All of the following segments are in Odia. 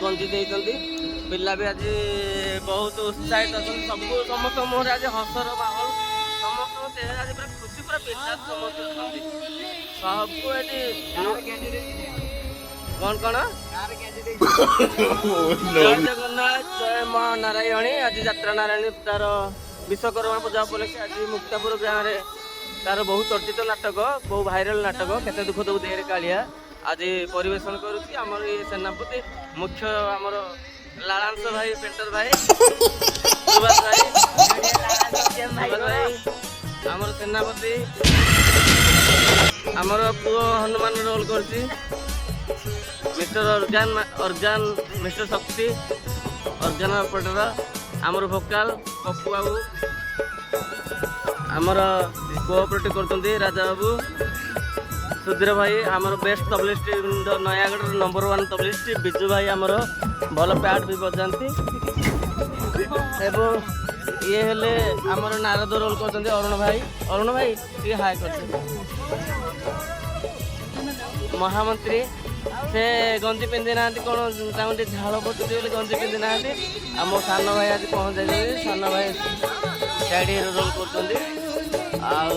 ଗଞ୍ଜି ଦେଇଛନ୍ତି। ପିଲା ବି ଆଜି ବହୁତ ଉତ୍ସାହିତ ଅଛନ୍ତି। ସମସ୍ତଙ୍କ ମୁହଁରେ ଆଜି ହସର ମାହୋଲ, ସମସ୍ତଙ୍କ ଚେହେରା ଆଜି ପୁରା ଖୁସି, ପୁରା ପିଲା ସମସ୍ତେ ଅଛନ୍ତି। ସବୁ ଏଠି କଣ ଜୟ ଜଗନ୍ନାଥ, ଜୟ ମା ନାରାୟଣୀ। ଆଜି ଯାତ୍ରା ନାରାୟଣୀ ତାର ବିଶ୍ୱକର୍ମା ପୂଜା ଉପଲକ୍ଷେ ଆଜି ମୁକ୍ତାପୁର ଗାଁରେ ତାର ବହୁ ଚର୍ଚ୍ଚିତ ନାଟକ, ବହୁ ଭାଇରାଲ ନାଟକ କେତେ ଦୁଃଖ ଦବୁ ଦେହରେ କାଳିଆ ଆଜି ପରିବେଷଣ କରୁଛି ଆମର ଏ ସେନାପତି ମୁଖ୍ୟ ଆମର ଲାଳାଂଶ ଭାଇ, ପେଣ୍ଟର ଭାଇ, ସୁଭାଷ ଭାଇ, ଆମର ସେନାପତି ଆମର ପୁଅ ହନୁମାନ ରୋଲ କରୁଛି ମିଷ୍ଟର ଅର୍ଜାନ, ମିଷ୍ଟର ଶକ୍ତି ଅର୍ଜାନ ଅପରେଟର, ଆମର ଭୋକାଲ ପପୁ ବାବୁ, ଆମର କୋଅପରେଟିଭ କରୁଛନ୍ତି ରାଜା ବାବୁ, ସୁଧୀର ଭାଇ, ଆମର ବେଷ୍ଟ ତବଲିଷ୍ଟ ନୟାଗଡ଼ର ନମ୍ବର 1 ତବଲିଷ୍ଟ ବିଜୁ ଭାଇ ଆମର ଭଲ ପ୍ୟାଡ୍ ବି ବଜାନ୍ତି। ଏବଂ ଇଏ ହେଲେ ଆମର ନାରଦ ରୋଲ କରୁଛନ୍ତି ଅରୁଣ ଭାଇ ଟିକେ ହାଇ କରୁଛନ୍ତି। ମହାମନ୍ତ୍ରୀ ସେ ଗଞ୍ଜି ପିନ୍ଧି ନାହାନ୍ତି, କ'ଣ ତାଙ୍କୁ ଟିକେ ଝାଳ ପଡୁଛି ବୋଲି ଗଞ୍ଜି ପିନ୍ଧି ନାହାନ୍ତି। ଆଉ ମୋ ସାନ ଭାଇ ଆଜି ପହଞ୍ଚାଇଛନ୍ତି, ସାନ ଭାଇ ଡ୍ୟାଡି ରୋଲ କରୁଛନ୍ତି। ଆଉ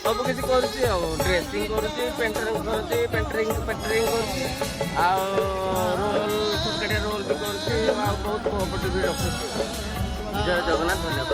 ସବୁ କିଛି କରୁଛି, ଆଉ ଡ୍ରେସିଂ କରୁଛି, ପେଣ୍ଟରିଂ କରୁଛି, ପେଣ୍ଟରିଂ କରୁଛି, ଆଉ ରୋଲ ଛୋଟକାଟିଆ ରୋଲ ବି କରୁଛି, ଆଉ ବହୁତ କୋଅପରେଟିଭ ବି ରଖୁଛି। ଜୟ ଜଗନ୍ନାଥ, ଧନ୍ୟବାଦ।